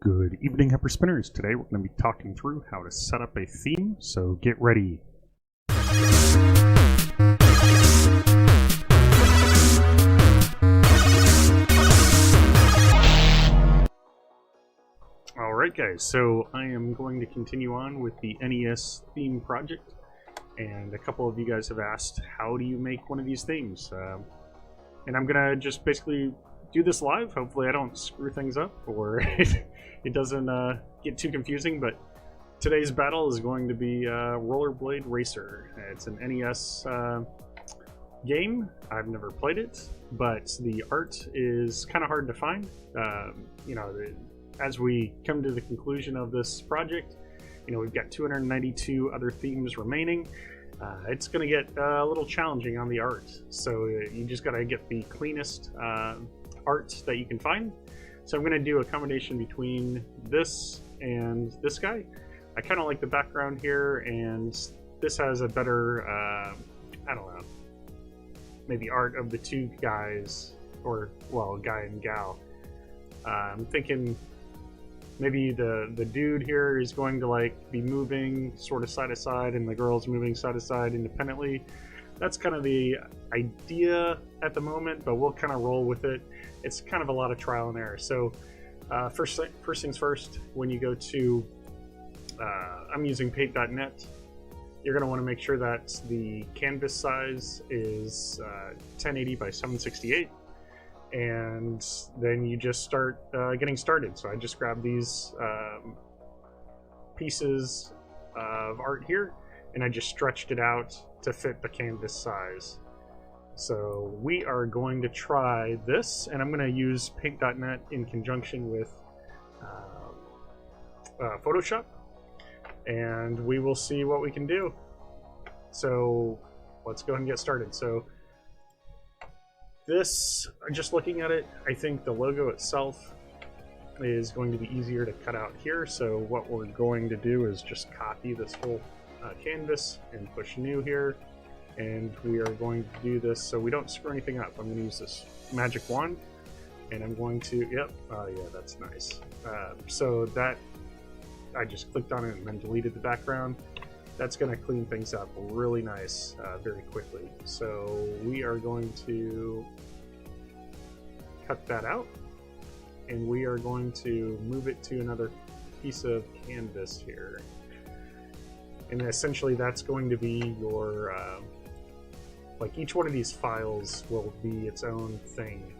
Good evening, Hyperspinners. Today we're going to be talking through how to set up a theme, so get ready. Alright guys, so I am going to continue on with the NES theme project, and a couple of you guys have asked, how do you make one of these themes? And I'm going to just basically do this live. Hopefully I don't screw things up or it doesn't get too confusing, but today's battle is going to be Rollerblade Racer. It's an NES game. I've never played it, but the art is kind of hard to find. As we come to the conclusion of this project, we've got 292 other themes remaining. It's going to get a little challenging on the art, so you just got to get the cleanest art that you can find. So I'm going to do a combination between this and this guy. I kind of like the background here, and this has a better, I don't know, maybe art of the two guys, or, well, guy and gal. I'm thinking maybe the dude here is going to be moving sort of side to side, and the girl's moving side to side independently. That's kind of the idea at the moment, but we'll kind of roll with it. It's kind of a lot of trial and error. So first things first, when you go to, I'm using paint.net, you're going to want to make sure that the canvas size is 1080 by 768. And then you just start getting started. So I just grabbed these pieces of art here, and I just stretched it out to fit the canvas size. So we are going to try this, and I'm going to use paint.net in conjunction with Photoshop, and we will see what we can do. So let's go ahead and get started. So this, just looking at it, I think the logo itself is going to be easier to cut out here. So what we're going to do is just copy this whole canvas and push new here, and we are going to do this so we don't screw anything up. I'm going to use this magic wand, and I'm going to, oh yeah, that's nice. So that, I just clicked on it and then deleted the background. That's going to clean things up really nice very quickly. So we are going to cut that out, and we are going to move it to another piece of canvas here. And essentially that's going to be your, each one of these files will be its own thing.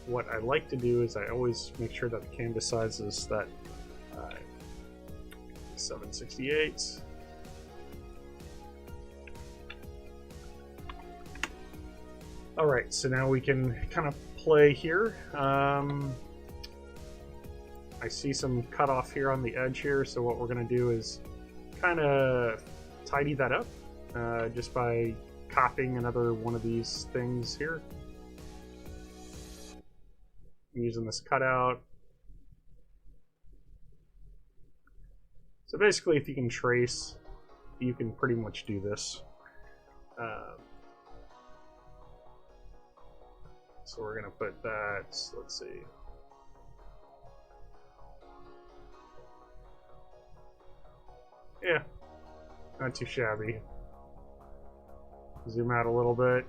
What I like to do is I always make sure that the canvas size is that 768. Alright, so now we can kind of play here. I see some cutoff here on the edge here, so what we're going to do is kind of tidy that up just by copying another one of these things here. I'm using this cutout. So basically, if you can trace, you can pretty much do this. So we're going to put that, let's see. Yeah, not too shabby. Zoom out a little bit.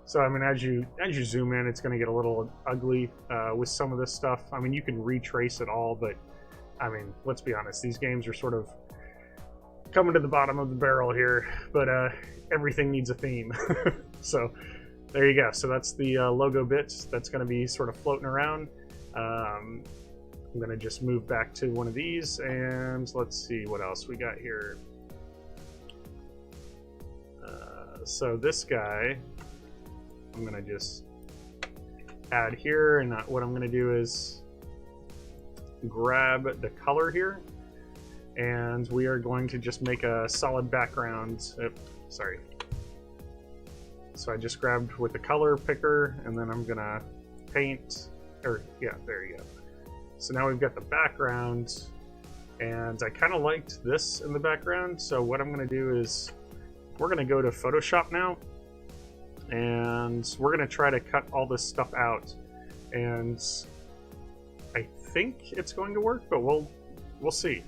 So I mean, as you zoom in, it's going to get a little ugly with some of this stuff. I mean, you can retrace it all, but I mean, let's be honest, these games are sort of coming to the bottom of the barrel here, but everything needs a theme. So there you go. So that's the logo bit that's going to be sort of floating around. I'm going to just move back to one of these, and let's see what else we got here. So this guy, I'm going to just add here, and what I'm going to do is grab the color here, and we are going to just make a solid background. Sorry. So I just grabbed with the color picker, and then I'm going to paint, or yeah, there you go. So now we've got the background, and I kind of liked this in the background. So what I'm going to do is we're going to go to Photoshop now, and we're going to try to cut all this stuff out. And I think it's going to work, but we'll see.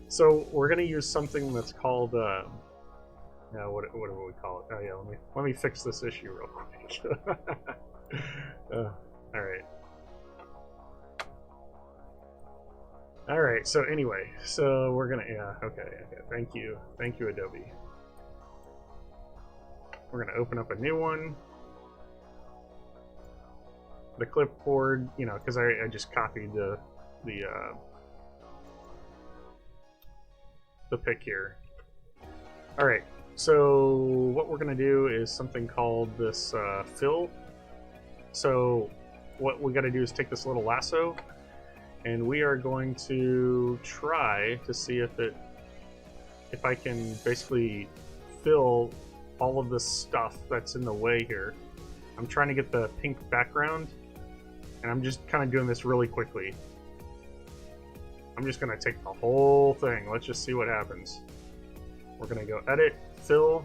So we're going to use something that's called what do we call it? Oh yeah, let me fix this issue real quick. All right. All right. So anyway, so we're gonna okay. Thank you, Adobe. We're gonna open up a new one. The clipboard, you know, because I just copied the pic here. All right. So what we're going to do is something called this fill. So what we got to do is take this little lasso, and we are going to try to see if I can basically fill all of this stuff that's in the way here. I'm trying to get the pink background, and I'm just kind of doing this really quickly. I'm just going to take the whole thing. Let's just see what happens. We're going to go edit, fill.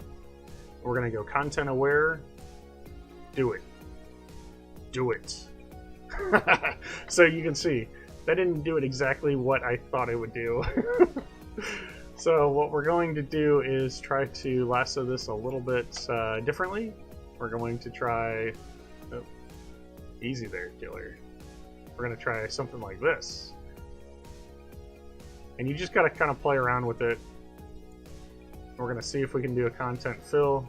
We're going to go content aware. Do it. Do it. So you can see, that didn't do it exactly what I thought it would do. So what we're going to do is try to lasso this a little bit differently. We're going to try... Oh, easy there, killer. We're going to try something like this. And you just got to kind of play around with it. We're going to see if we can do a content fill.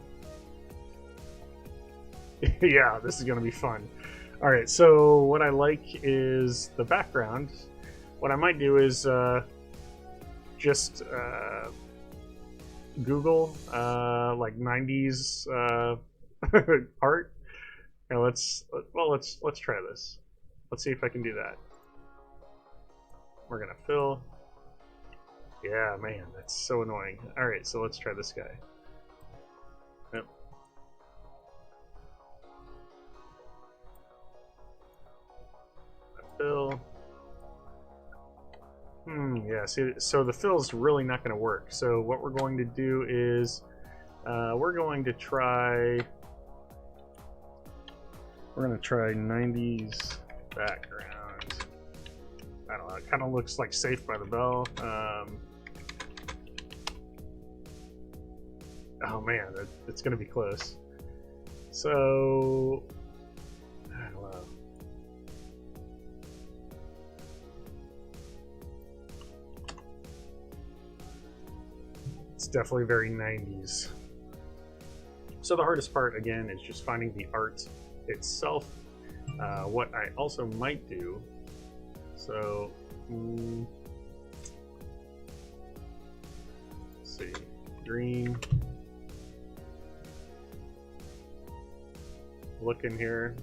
Yeah, this is going to be fun. All right, so what I like is the background. What I might do is just Google like 90s art. And let's try this. Let's see if I can do that. We're going to fill. Yeah, man, that's so annoying. All right, so let's try this guy. Yep. Fill. Yeah, see, so the fill's really not going to work. So what we're going to do is we're going to try 90s background. I don't know, it kind of looks like Saved by the Bell. Oh man, it's going to be close. So, I don't know. It's definitely very 90s. So the hardest part, again, is just finding the art itself. What I also might do, so, let's see, green. Look in here.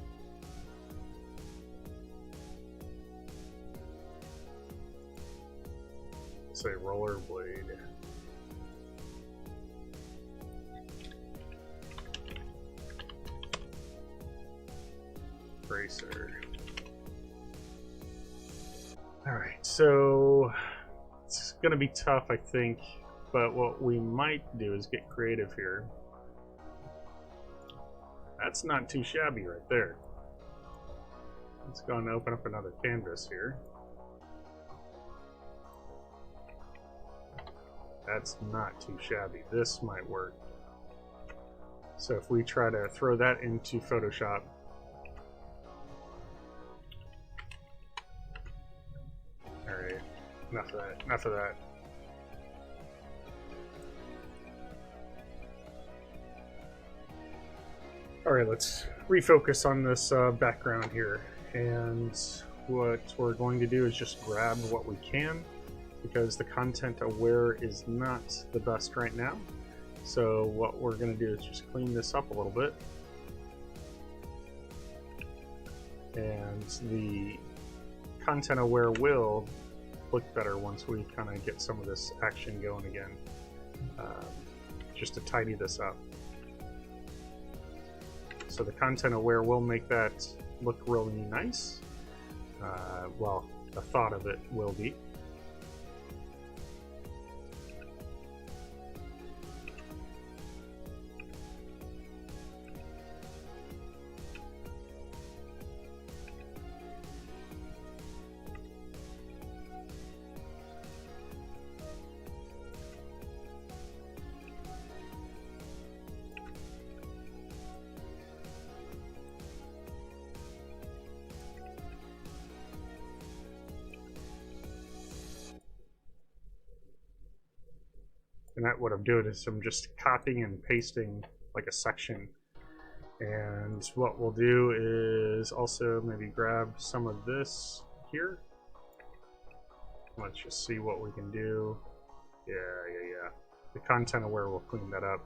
Say rollerblade. Bracer. Alright, so it's gonna be tough, I think, but what we might do is get creative here. That's not too shabby right there. Let's go and open up another canvas here. That's not too shabby. This might work. So if we try to throw that into Photoshop. Alright, enough of that, enough of that. Alright, let's refocus on this background here. And what we're going to do is just grab what we can, because the content aware is not the best right now. So what we're going to do is just clean this up a little bit. And the content aware will look better once we kind of get some of this action going again. Just to tidy this up. So the content aware will make that look really nice. Well, the thought of it will be. And that what I'm doing is I'm just copying and pasting like a section. And what we'll do is also maybe grab some of this here. Let's just see what we can do. Yeah. The content aware will clean that up.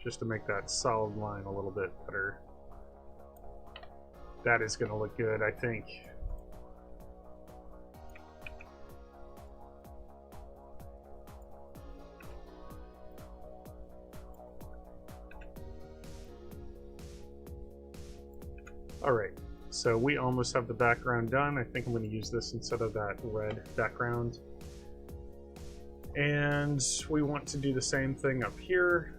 Just to make that solid line a little bit better. That is going to look good, I think. Alright, so we almost have the background done. I think I'm going to use this instead of that red background. And we want to do the same thing up here.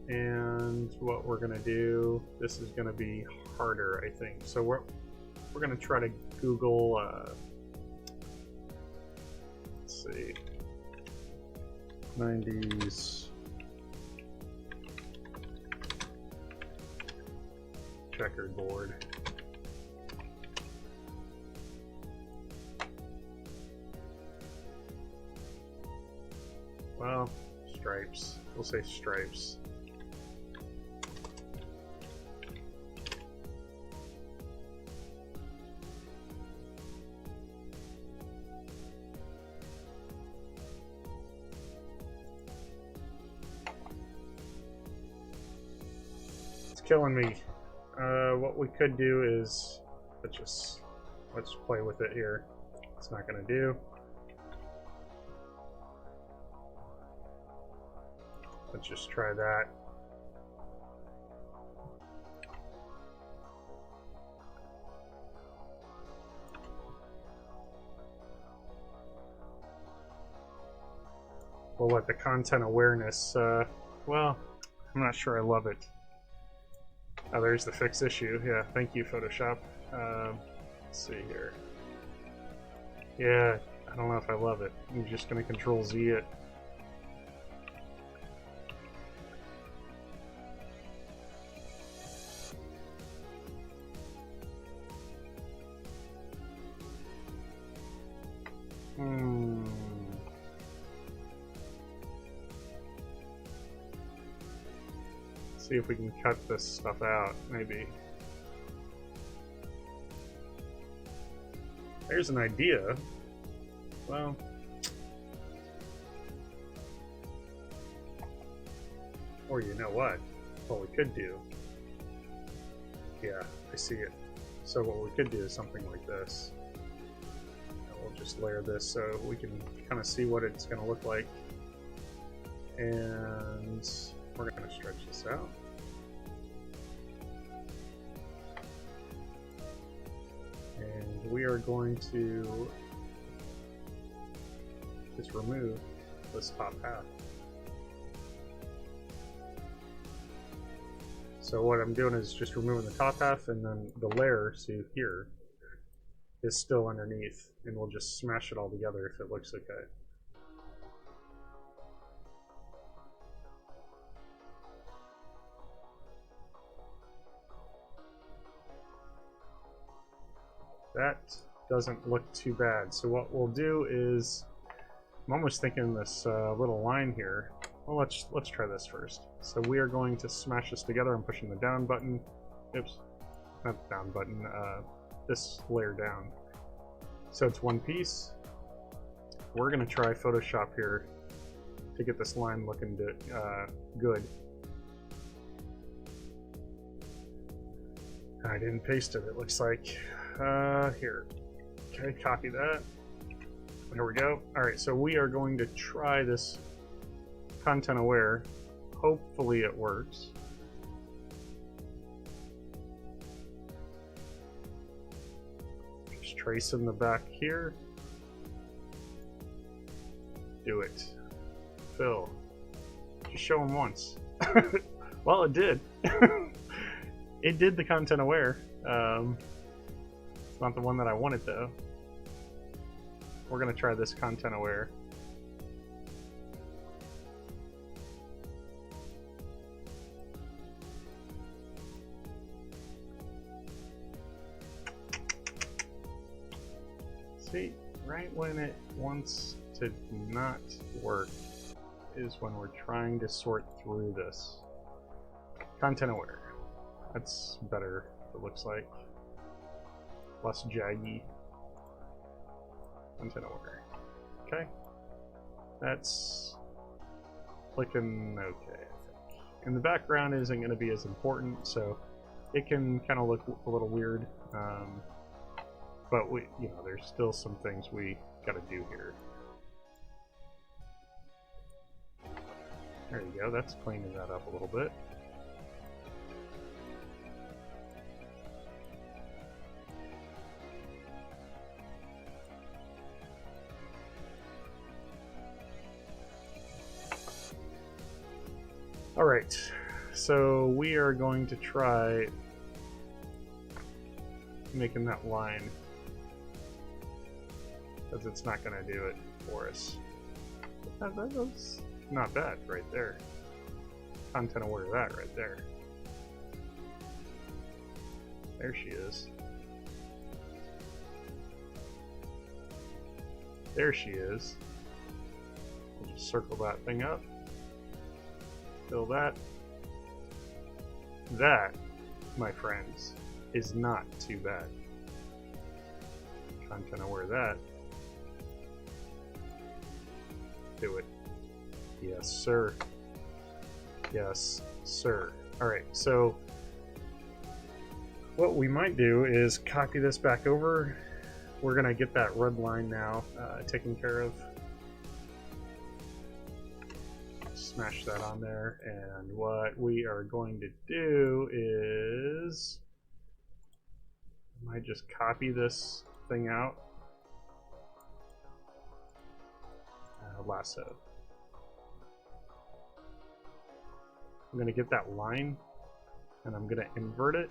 And what we're going to do, this is going to be harder, I think. So we're going to try to Google, let's see, 90s checkerboard. Well, stripes. We'll say stripes. It's killing me. What we could do is let's play with it here. It's not going to do. Let's just try that. We'll let the content awareness, well, I'm not sure I love it. Oh, there's the fixed issue. Yeah, thank you, Photoshop. Let's see here. Yeah, I don't know if I love it. I'm just going to Control Z it. See if we can cut this stuff out, maybe. There's an idea. Well, or you know what we could do. Yeah, I see it. So what we could do is something like this. And we'll just layer this so we can kind of see what it's going to look like. And we're going to stretch this out. And we are going to just remove this top half. So what I'm doing is just removing the top half, and then the layer, see here, is still underneath, and we'll just smash it all together if it looks okay. That doesn't look too bad. So what we'll do is, I'm almost thinking this little line here. Well, let's try this first. So we are going to smash this together. I'm pushing the down button. Oops, not the down button. This layer down. So it's one piece. We're going to try Photoshop here to get this line looking good. I didn't paste it. It looks like. Here. Okay, copy that. There we go. Alright, so we are going to try this content aware. Hopefully it works. Just trace in the back here. Do it. Fill. Just show them once. Well, it did. It did the content aware. It's not the one that I wanted though. We're gonna try this content aware. See, right when it wants to not work is when we're trying to sort through this. Content aware. That's better, it looks like. Less jaggy. Content aware. Okay. That's looking okay, I think. And the background isn't going to be as important, so it can kind of look a little weird. But there's still some things we got to do here. There you go, that's cleaning that up a little bit. Alright, so we are going to try making that line, because it's not going to do it for us. That's not bad right there. Content aware of that right there. There she is. There she is. We'll just circle that thing up. Fill that. That, my friends, is not too bad. Content aware of that. Do it. Yes, sir. Yes, sir. Alright, so what we might do is copy this back over. We're going to get that red line now taken care of. Smash that on there, and what we are going to do is I might just copy this thing out. Lasso. I'm going to get that line, and I'm going to invert it.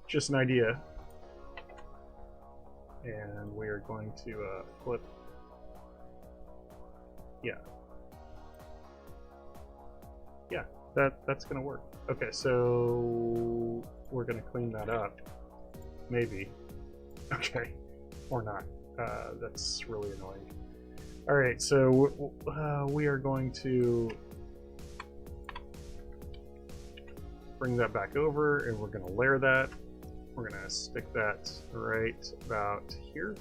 Just an idea. And we are going to flip. Yeah. Yeah, that's going to work. Okay, so we're going to clean that up. Maybe. Okay. Or not. That's really annoying. Alright, so we are going to bring that back over, and we're going to layer that. We're going to stick that right about here.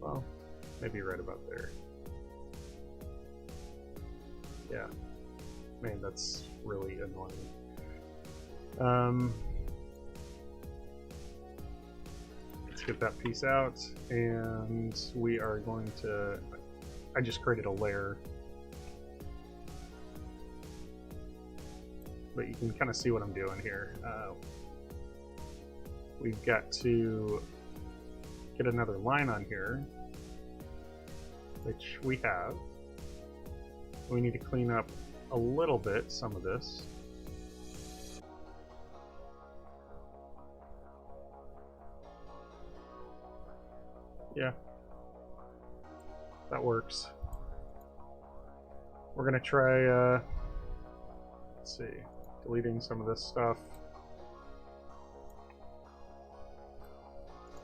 Well, maybe right about there. Yeah. Man, that's really annoying. Let's get that piece out, and we are going to... I just created a layer. But you can kind of see what I'm doing here. We've got to get another line on here, which we have. We need to clean up a little bit some of this. Yeah, that works. We're gonna try, let's see, deleting some of this stuff.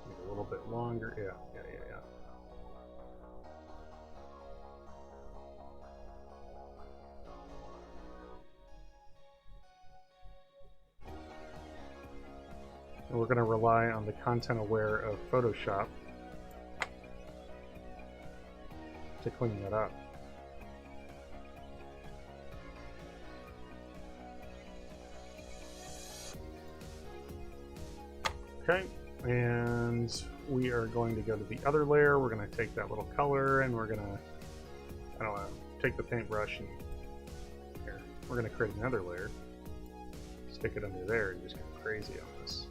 Make it a little bit longer. Yeah. And we're going to rely on the content aware of Photoshop to clean that up. Okay, and we are going to go to the other layer. We're going to take that little color, and we're going to, I don't know, take the paintbrush and here. We're going to create another layer, stick it under there, and just go crazy on this.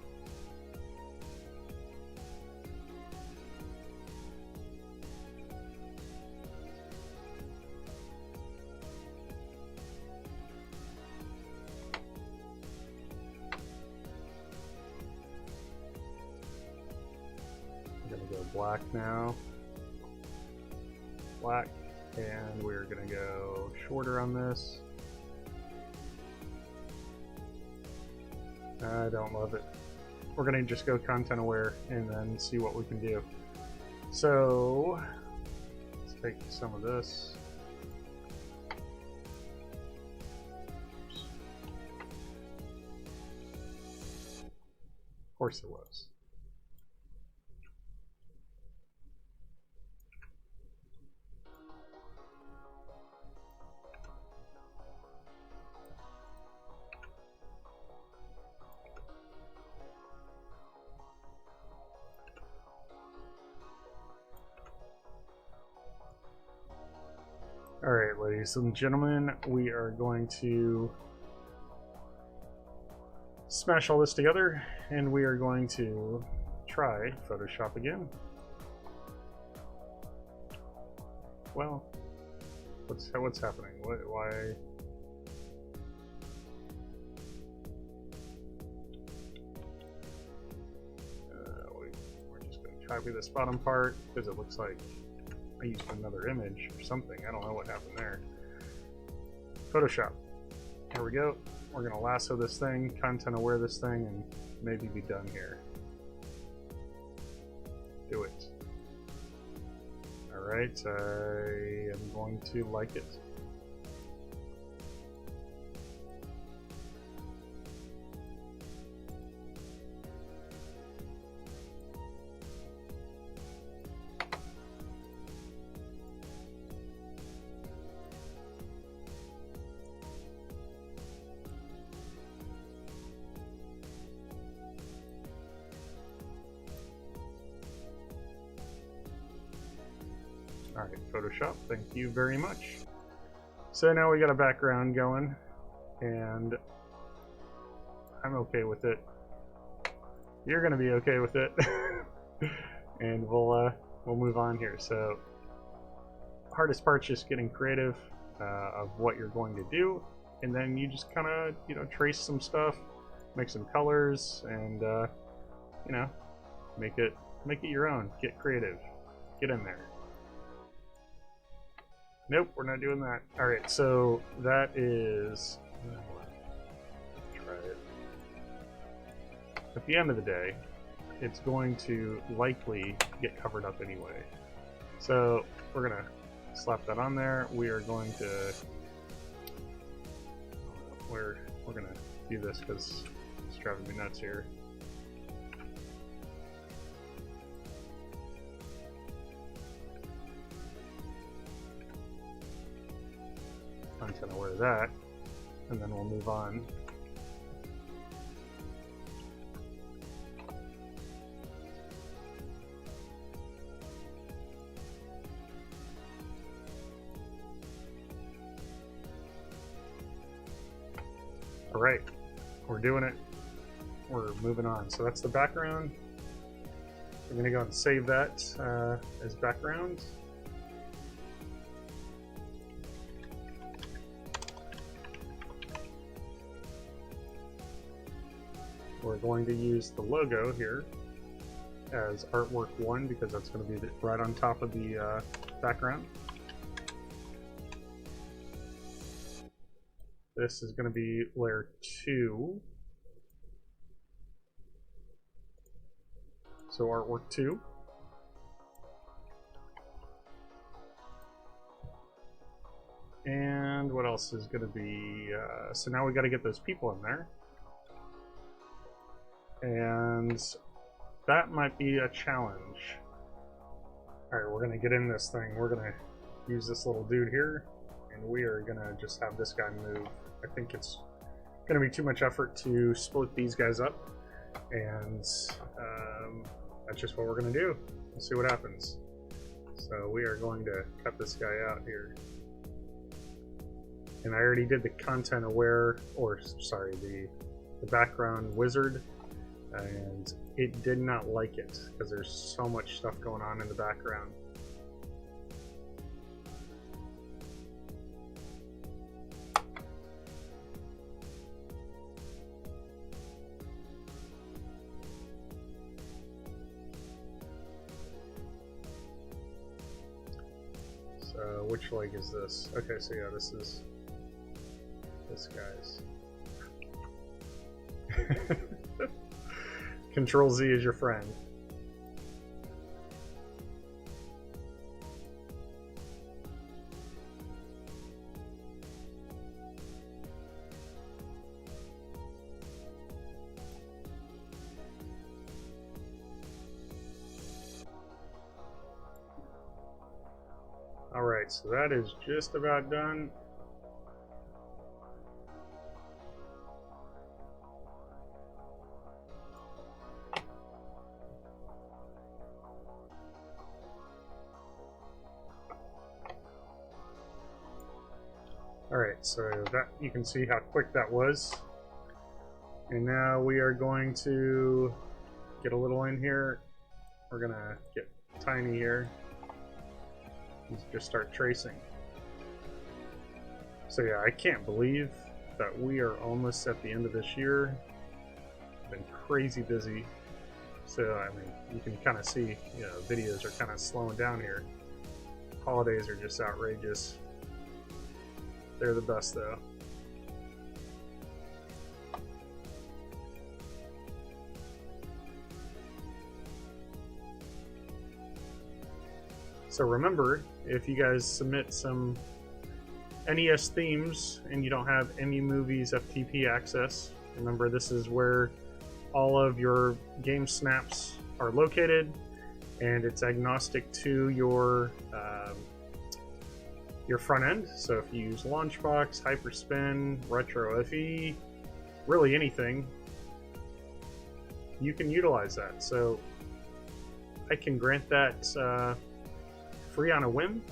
Black now. Black. And we're going to go shorter on this. I don't love it. we're going to just go content aware and then see what we can do. So let's take some of this. Of course it was. Alright, ladies and gentlemen, we are going to smash all this together, and we are going to try Photoshop again. Well, what's happening? Why? We're just going to copy this bottom part because it looks like I used another image or something. I don't know what happened there. Photoshop. Here we go. We're going to lasso this thing, content aware this thing, and maybe be done here. Do it. Alright, I am going to like it. Alright, Photoshop, thank you very much. So now we got a background going, and I'm okay with it. You're gonna be okay with it. And we'll move on here. So hardest part's just getting creative of what you're going to do, and then you just kind of, you know, trace some stuff, make some colors, and you know, make it your own. Get creative. Get in there. Nope, we're not doing that. Alright, so that is... try it. At the end of the day, it's going to likely get covered up anyway. So we're going to slap that on there. We are going to... We're going to do this because it's driving me nuts here. Content aware of that, and then we'll move on. Alright, we're doing it. We're moving on. So that's the background. We're going to go and save that as background. We're going to use the logo here as artwork 1 because that's going to be right on top of the background. This is going to be layer 2. So artwork 2. And what else is going to be... so now we got to get those people in there. And that might be a challenge. Alright, we're going to get in this thing. We're going to use this little dude here, and we are going to just have this guy move. I think it's going to be too much effort to split these guys up, and that's just what we're going to do. We'll see what happens. So we are going to cut this guy out here. And I already did the content aware, or sorry, the background wizard. And it did not like it because there's so much stuff going on in the background. So which leg is this? Okay, so yeah, this is this guy's. Control Z is your friend. Alright, so that is just about done. Alright, so that you can see how quick that was. And now we are going to get a little in here. We're gonna get tiny here. Just start tracing. So yeah, I can't believe that we are almost at the end of this year. Been crazy busy. So I mean, you can kind of see, you know, videos are kind of slowing down here. Holidays are just outrageous. They're the best though. So remember, if you guys submit some NES themes and you don't have EMU Movies FTP access, remember this is where all of your game snaps are located, and it's agnostic to your front end. So if you use Launchbox, Hyperspin, Retro FE, really anything, you can utilize that. So I can grant that free on a whim.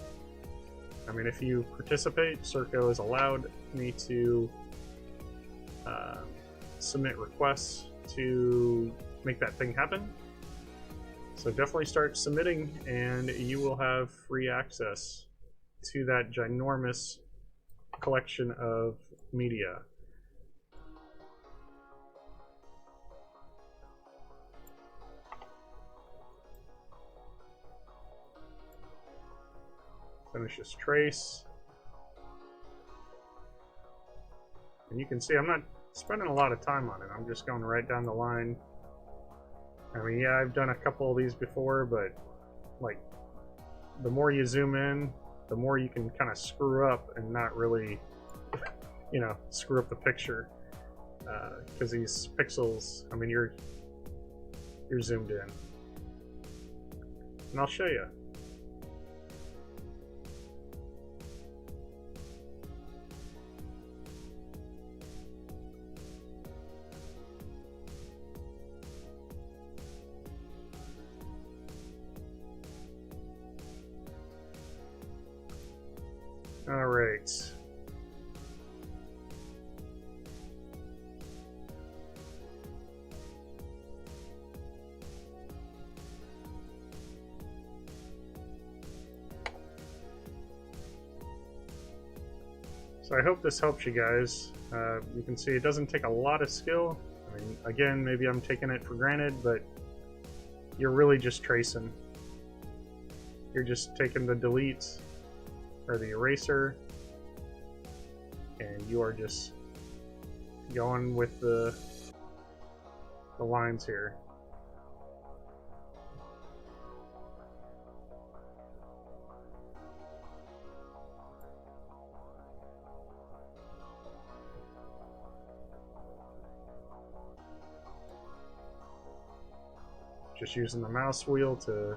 I mean, if you participate, Circo has allowed me to submit requests to make that thing happen. So definitely start submitting and you will have free access to that ginormous collection of media. Finish this trace. And you can see I'm not spending a lot of time on it. I'm just going right down the line. I mean, yeah, I've done a couple of these before, but like the more you zoom in, the more you can kind of screw up and not really, you know, screw up the picture. Because these pixels, I mean, you're zoomed in. And I'll show you. All right. So I hope this helps you guys. You can see it doesn't take a lot of skill. I mean, again, maybe I'm taking it for granted, but you're really just tracing. You're just taking the delete or the eraser, and you are just going with the lines here. Just using the mouse wheel to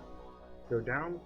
go down.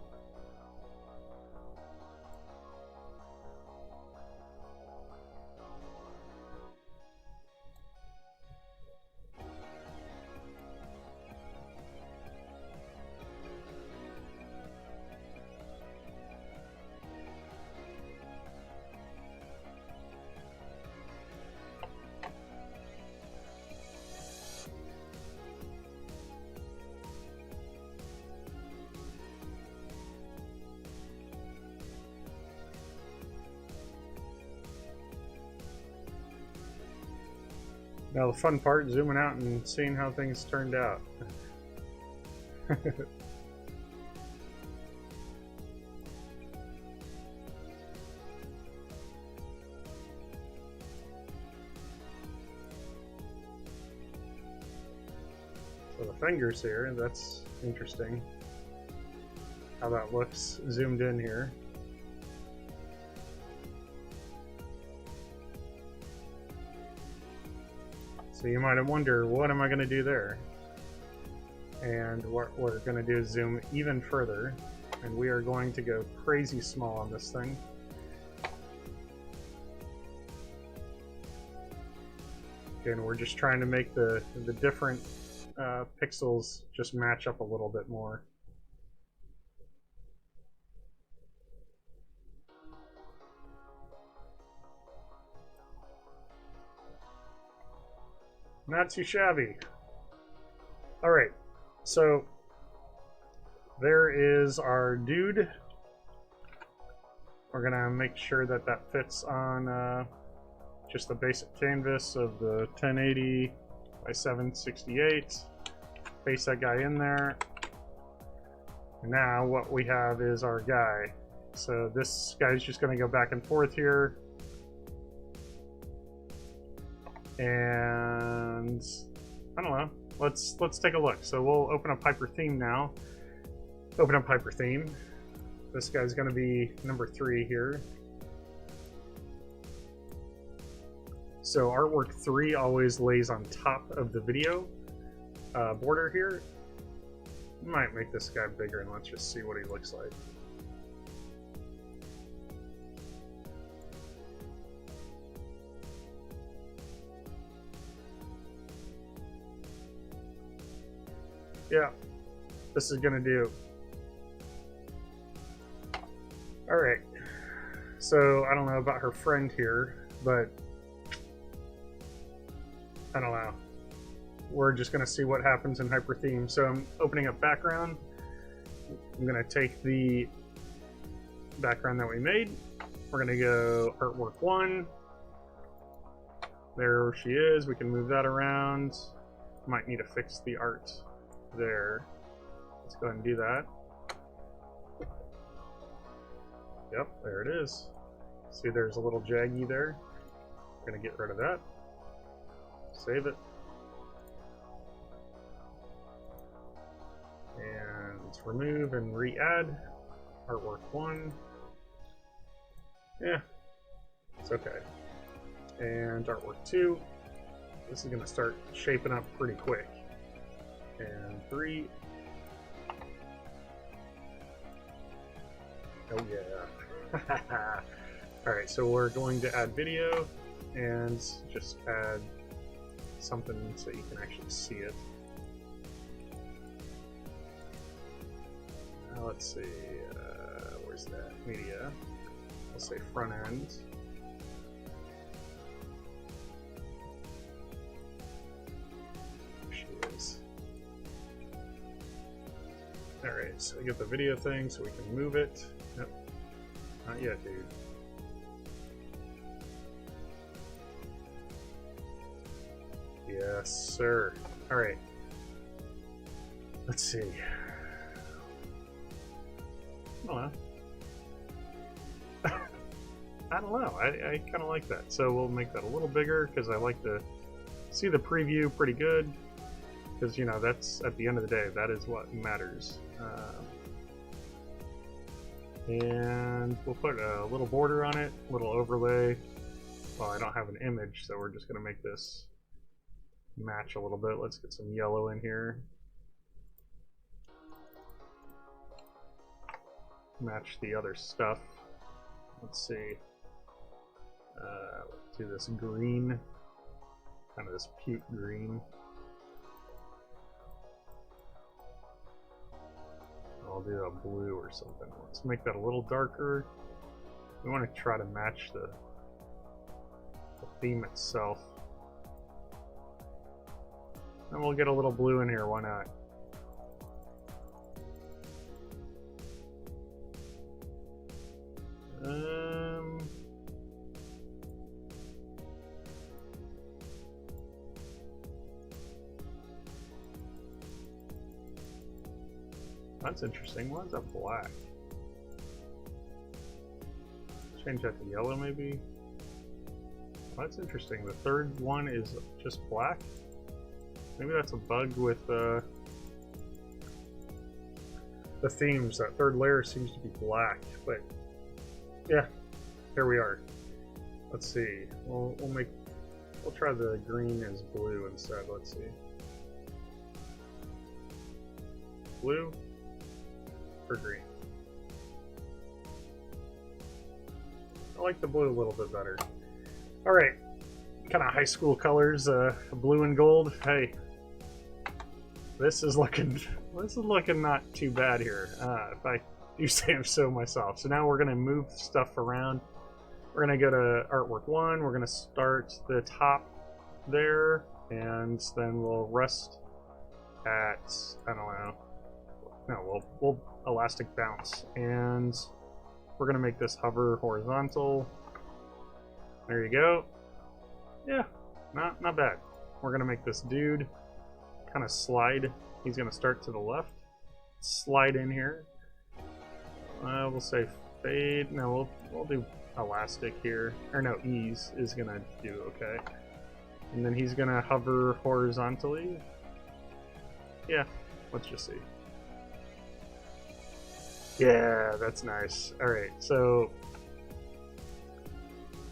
Now the fun part, zooming out and seeing how things turned out. So the fingers here, that's interesting. How that looks zoomed in here. So you might wonder, what am I going to do there? And what we're going to do is zoom even further, and we are going to go crazy small on this thing. And we're just trying to make the different pixels just match up a little bit more. Not too shabby. Alright, so there is our dude. We're gonna make sure that that fits on just the basic canvas of the 1080 by 768. Paste that guy in there. And now what we have is our guy. So this guy's just gonna go back and forth here. And I don't know. Let's take a look. So we'll open up HyperTheme now. Open up HyperTheme. This guy's going to be number 3 here. So artwork 3 always lays on top of the video border here. Might make this guy bigger, and let's just see what he looks like. Yeah, this is gonna do. Alright, so I don't know about her friend here, but I don't know. We're just gonna see what happens in HyperTheme. So I'm opening up background. I'm gonna take the background that we made. We're gonna go artwork 1. There she is. We can move that around. Might need to fix the art there. Let's go ahead and do that. Yep, there it is. See, there's a little jaggy there. We're gonna get rid of that. Save it. And let's remove and re-add artwork 1. Yeah, it's okay. And artwork 2. This is gonna start shaping up pretty quick. And 3. Oh yeah. Alright, so we're going to add video and just add something so you can actually see it. Let's see, where's that? Media. I'll say front end. Alright, so we get the video thing so we can move it. Nope. Not yet, dude. Yes, sir. Alright. Let's see. I don't know. I don't know. I kind of like that. So we'll make that a little bigger because I like to see the preview pretty good. Because, you know, that's, at the end of the day, that is what matters. And we'll put a little border on it, a little overlay. Well, I don't have an image, so we're just going to make this match a little bit. Let's get some yellow in here. Match the other stuff. Let's see. Let's do this green. Kind of this puke green. I'll do a blue or something. Let's make that a little darker. We want to try to match the theme itself. And we'll get a little blue in here, why not? That's interesting. Why is that black? Change that to yellow, maybe? That's interesting. The third one is just black. Maybe that's a bug with the themes. That third layer seems to be black, but yeah, here we are. Let's see. We'll try the green as blue instead. Let's see. Blue or green? I like the blue a little bit better. All right, kind of high school colors, blue and gold. Hey, this is looking not too bad here, if I do say so myself. So now we're gonna move stuff around. We're gonna go to artwork 1. We're gonna start the top there, and then we'll rest at, I don't know. No, we'll elastic bounce, and we're gonna make this hover horizontal. There you go. Yeah, not bad. We're gonna make this dude kind of slide. He's gonna start to the left, slide in here. We'll say fade. No, we'll do elastic here. Or no, ease is gonna do okay. And then he's gonna hover horizontally. Yeah, let's just see. Yeah, that's nice. Alright, so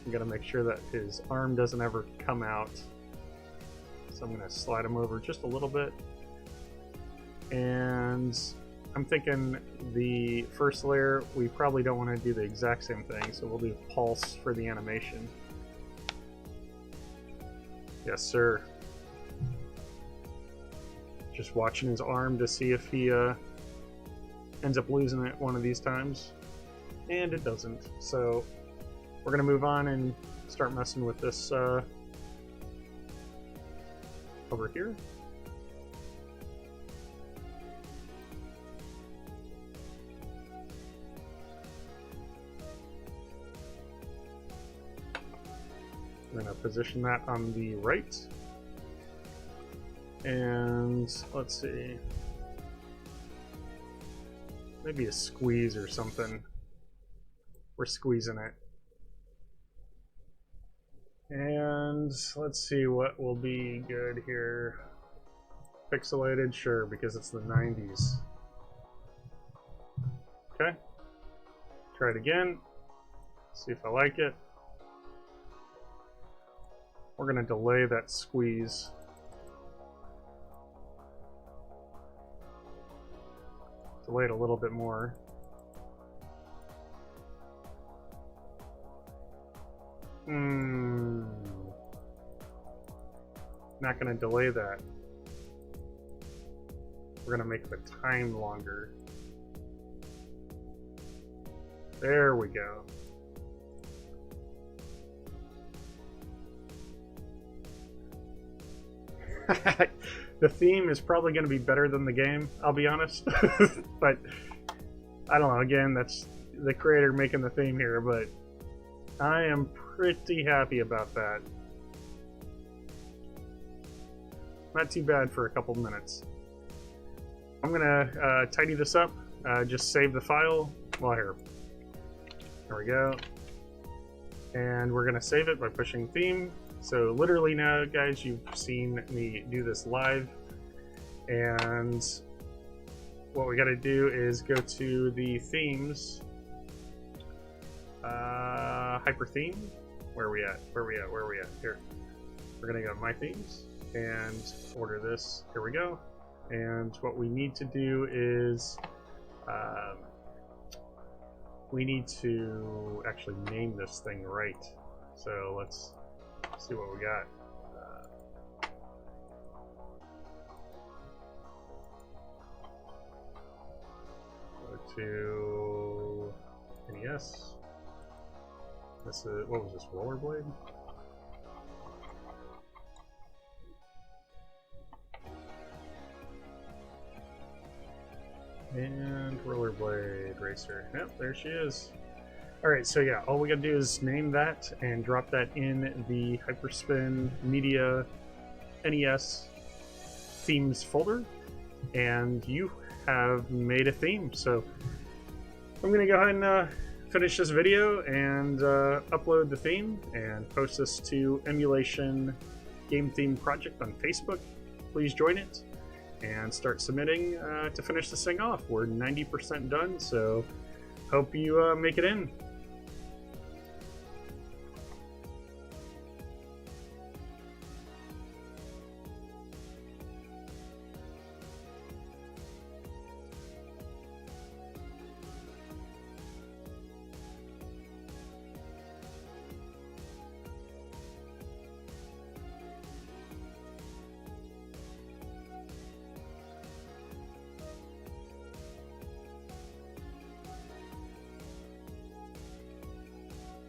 I'm gonna make sure that his arm doesn't ever come out. So I'm gonna slide him over just a little bit. And I'm thinking the first layer, we probably don't want to do the exact same thing, so we'll do pulse for the animation. Yes, sir. Just watching his arm to see if he ends up losing it one of these times. And it doesn't. So we're going to move on and start messing with this over here. We're going to position that on the right. And let's see. Maybe a squeeze or something. We're squeezing it. And let's see what will be good here. Pixelated, sure, because it's the 90s. Okay. Try it again. See if I like it. We're going to delay that squeeze. Delay it a little bit more. Not going to delay that. We're going to make the time longer. There we go. The theme is probably going to be better than the game, I'll be honest. But I don't know, again, that's the creator making the theme here, but I am pretty happy about that. Not too bad for a couple minutes. I'm gonna tidy this up, just save the file. Well, here. There we go. And we're gonna save it by pushing theme. So literally now, guys, you've seen me do this live. And what we gotta do is go to the themes. HyperTheme. Where are we at? Where are we at? Where are we at? Here. We're gonna go to My Themes and order this. Here we go. And what we need to do is we need to actually name this thing right. So let's see what we got. Go to NES. This is, what was this, Rollerblade? And Rollerblade Racer. Yep, there she is. Alright, so yeah, all we gotta do is name that and drop that in the Hyperspin Media NES themes folder, and you have made a theme. So I'm gonna go ahead and finish this video and upload the theme and post this to Emulation Game Theme Project on Facebook. please join it and start submitting to finish this thing off. We're 90% done, so hope you make it in.